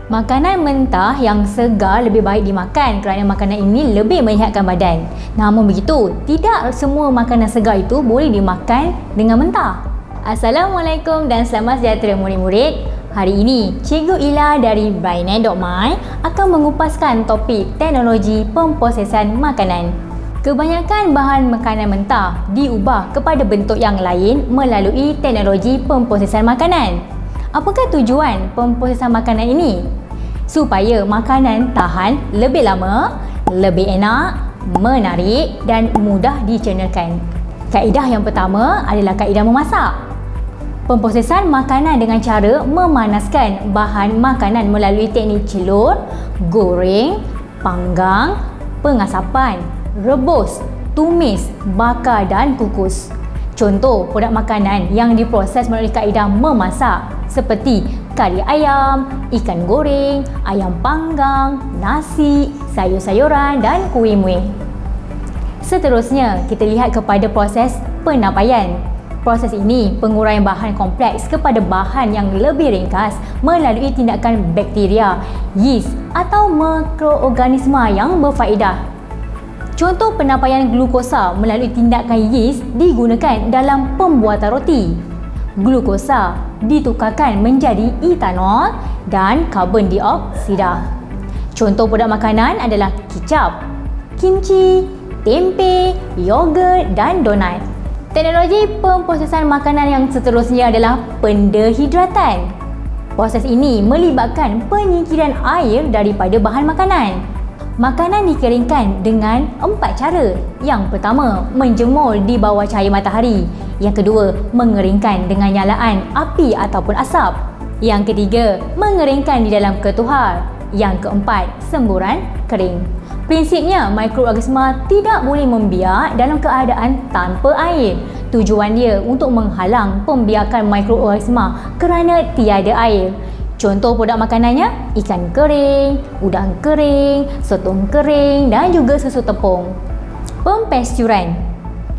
Makanan mentah yang segar lebih baik dimakan kerana makanan ini lebih menyihatkan badan. Namun begitu, tidak semua makanan segar itu boleh dimakan dengan mentah. Assalamualaikum dan selamat sejahtera murid-murid. Hari ini, Cikgu Ila dari Brainet.my akan mengupaskan topik teknologi pemprosesan makanan. Kebanyakan bahan makanan mentah diubah kepada bentuk yang lain melalui teknologi pemprosesan makanan. Apakah tujuan pemprosesan makanan ini? Supaya makanan tahan lebih lama, lebih enak, menarik dan mudah dicernahkan. Kaedah yang pertama adalah kaedah memasak. Pemprosesan makanan dengan cara memanaskan bahan makanan melalui teknik celur, goreng, panggang, pengasapan, rebus, tumis, bakar dan kukus. Contoh produk makanan yang diproses melalui kaedah memasak seperti kari ayam, ikan goreng, ayam panggang, nasi, sayur-sayuran dan kuih-muih. Seterusnya, kita lihat kepada proses penapaian. Proses ini penguraian bahan kompleks kepada bahan yang lebih ringkas melalui tindakan bakteria, yeast atau mikroorganisma yang berfaedah. Contoh penapaian glukosa melalui tindakan yeast digunakan dalam pembuatan roti. Glukosa ditukarkan menjadi etanol dan karbon dioksida. Contoh produk makanan adalah kicap, kimchi, tempe, yogurt dan donat. Teknologi pemprosesan makanan yang seterusnya adalah pendehidratan. Proses ini melibatkan penyingkiran air daripada bahan makanan. Makanan dikeringkan dengan 4 cara. Yang pertama, menjemur di bawah cahaya matahari. Yang kedua, mengeringkan dengan nyalaan api ataupun asap. Yang ketiga, mengeringkan di dalam ketuhar. Yang keempat, semburan kering. Prinsipnya, mikroorganisma tidak boleh membiak dalam keadaan tanpa air. Tujuan dia untuk menghalang pembiakan mikroorganisma kerana tiada air. Contoh produk makanannya, ikan kering, udang kering, sotong kering dan juga susu tepung. Pempesturan.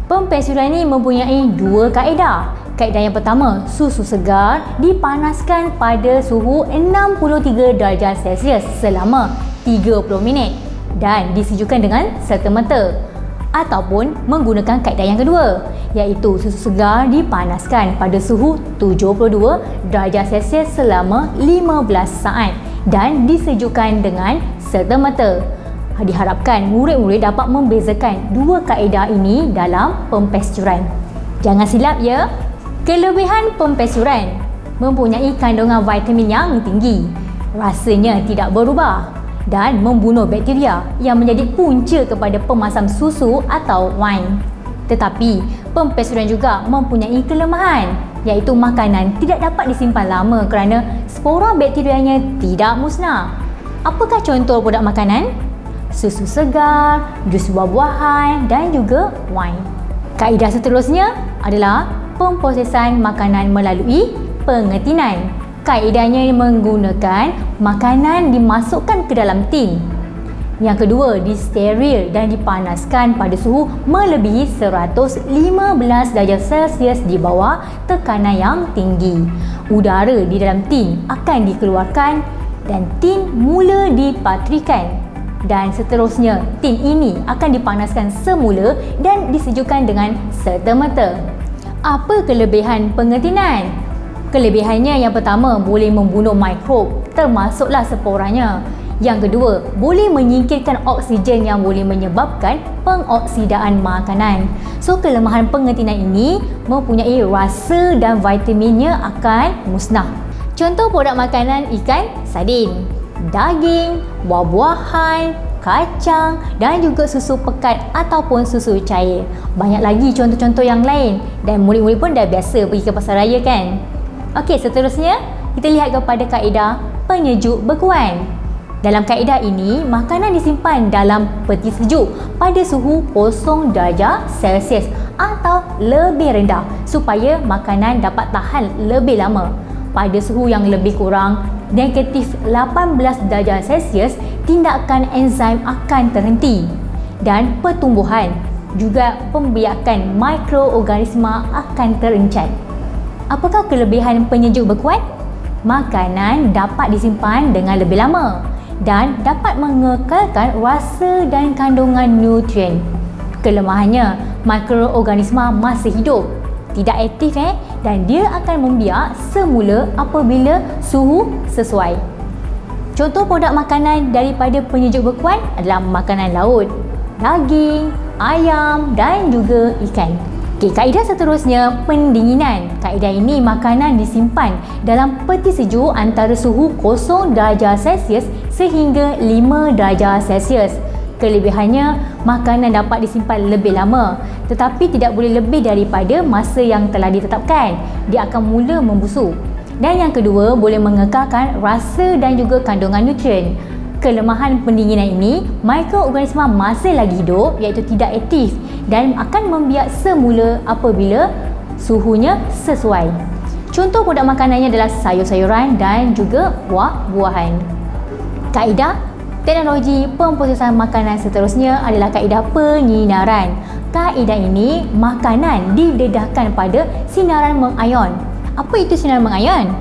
Pempesturan ini mempunyai 2 kaedah. Kaedah yang pertama, susu segar dipanaskan pada suhu 63 darjah Celsius selama 30 minit dan disejukkan dengan serta-merta. Ataupun menggunakan kaedah yang kedua, iaitu susu segar dipanaskan pada suhu 72 darjah Celsius selama 15 saat dan disejukkan dengan serta-merta. Diharapkan murid-murid dapat membezakan 2 kaedah ini dalam pempesturan. Jangan silap ya. Kelebihan pempesturan mempunyai kandungan vitamin yang tinggi, rasanya tidak berubah dan membunuh bakteria yang menjadi punca kepada pemasam susu atau wine. Tetapi, pempesturan juga mempunyai kelemahan, iaitu makanan tidak dapat disimpan lama kerana spora bakterianya tidak musnah. Apakah contoh produk makanan? Susu segar, jus buah-buahan dan juga wine. Kaedah seterusnya adalah pemprosesan makanan melalui pengetinan. Kaedahnya menggunakan makanan dimasukkan ke dalam tin. Yang kedua, disteril dan dipanaskan pada suhu melebihi 115 darjah Celsius di bawah tekanan yang tinggi. Udara di dalam tin akan dikeluarkan dan tin mula dipatrikan. Dan seterusnya, tin ini akan dipanaskan semula dan disejukkan dengan serta-merta. Apa kelebihan pengetinan? Kelebihannya yang pertama, boleh membunuh mikrob termasuklah sporanya. Yang kedua, boleh menyingkirkan oksigen yang boleh menyebabkan pengoksidaan makanan. So, kelemahan pengetinan ini mempunyai rasa dan vitaminnya akan musnah. Contoh produk makanan ikan sardin, daging, buah-buahan, kacang dan juga susu pekat ataupun susu cair. Banyak lagi contoh-contoh yang lain dan murid-murid pun dah biasa pergi ke pasar raya kan? Okey, seterusnya kita lihat kepada kaedah penyejuk bekuan. Dalam kaedah ini, makanan disimpan dalam peti sejuk pada suhu 0 darjah Celsius atau lebih rendah supaya makanan dapat tahan lebih lama. Pada suhu yang lebih kurang negatif 18 darjah Celsius, tindakan enzim akan terhenti dan pertumbuhan juga pembiakan mikroorganisma akan terencat. Apakah kelebihan penyejuk bekuan? makanan dapat disimpan dengan lebih lama dan dapat mengekalkan rasa dan kandungan nutrien. Kelemahannya, mikroorganisma masih hidup, tidak aktif dan dia akan membiak semula apabila suhu sesuai. Contoh produk makanan daripada penyejuk bekuan adalah makanan laut, daging, ayam dan juga ikan. Okey, kaedah seterusnya, pendinginan. Kaedah ini makanan disimpan dalam peti sejuk antara suhu 0 darjah Celsius sehingga 5 darjah Celsius. Kelebihannya, makanan dapat disimpan lebih lama tetapi tidak boleh lebih daripada masa yang telah ditetapkan. Dia akan mula membusuk. Dan yang kedua, boleh mengekalkan rasa dan juga kandungan nutrien. Kelemahan pendinginan ini, mikroorganisma masih lagi hidup iaitu tidak aktif dan akan membiak semula apabila suhunya sesuai. Contoh produk makanannya adalah sayur-sayuran dan juga buah-buahan. Kaedah teknologi pemprosesan makanan seterusnya adalah kaedah penyinaran. Kaedah ini, makanan didedahkan pada sinaran mengayon. Apa itu sinaran mengayon?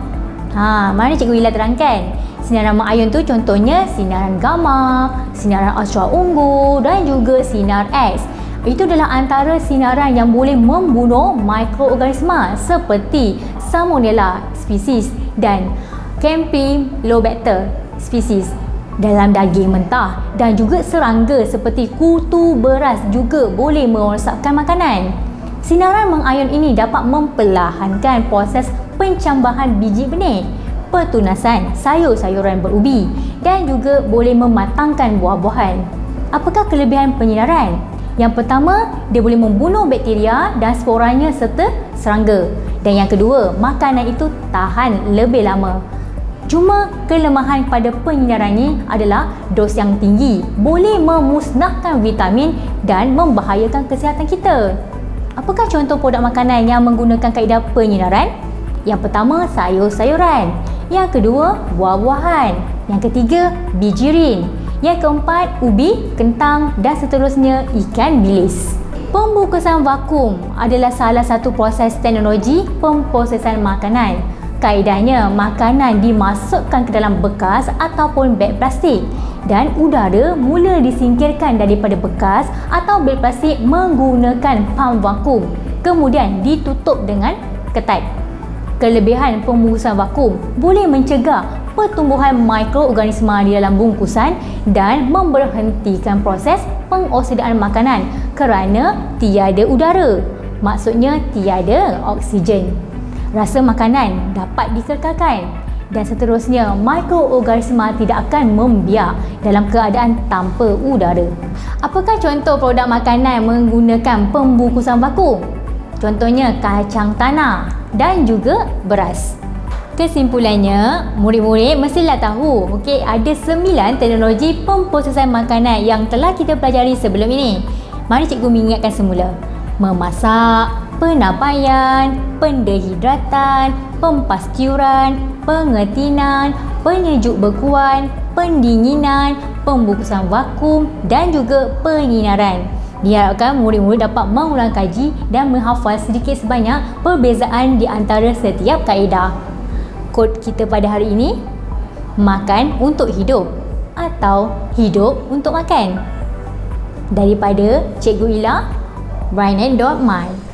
Mari Cikgu Ila terangkan. Sinaran mengayon tu contohnya sinaran gamma, sinaran ultraungu dan juga sinar X. Itu adalah antara sinaran yang boleh membunuh mikroorganisma seperti Salmonella spesies dan Campylobacter spesies dalam daging mentah, dan juga serangga seperti kutu beras juga boleh merosakkan makanan. Sinaran mengayon ini dapat memperlahankan proses pencambahan biji benih, pertunasan sayur-sayuran berubi dan juga boleh mematangkan buah-buahan. Apakah kelebihan penyinaran? Yang pertama, dia boleh membunuh bakteria dan sporanya serta serangga. Dan yang kedua, makanan itu tahan lebih lama. Cuma kelemahan pada penyinaran ini adalah dos yang tinggi, boleh memusnahkan vitamin dan membahayakan kesihatan kita. Apakah contoh produk makanan yang menggunakan kaedah penyinaran? Yang pertama, sayur-sayuran. Yang kedua, buah-buahan. Yang ketiga, bijirin. Yang keempat, ubi, kentang dan seterusnya ikan bilis. Pembungkusan vakum adalah salah satu proses teknologi pemprosesan makanan. Kaedahnya, makanan dimasukkan ke dalam bekas ataupun beg plastik dan udara mula disingkirkan daripada bekas atau beg plastik menggunakan pam vakum, kemudian ditutup dengan ketat. Kelebihan pembungkusan vakum boleh mencegah pertumbuhan mikroorganisma di dalam bungkusan dan memberhentikan proses pengoksidaan makanan kerana tiada udara, maksudnya tiada oksigen. Rasa makanan dapat dikekalkan dan seterusnya mikroorganisma tidak akan membiak dalam keadaan tanpa udara. Apakah contoh produk makanan menggunakan pembungkusan vakum? Contohnya kacang tanah dan juga beras. Kesimpulannya, murid-murid mestilah tahu, ada 9 teknologi pemprosesan makanan yang telah kita pelajari sebelum ini. Mari cikgu mengingatkan semula. Memasak, penapaian, pendehidratan, pempastiuran, pengetinan, penyejuk bekuan, pendinginan, pembungkusan vakum dan juga penyinaran. Diharapkan murid-murid dapat mengulang kaji dan menghafal sedikit sebanyak perbezaan di antara setiap kaedah. Kod kita pada hari ini, makan untuk hidup atau hidup untuk makan. Daripada Cikgu Ila, Brainet.my.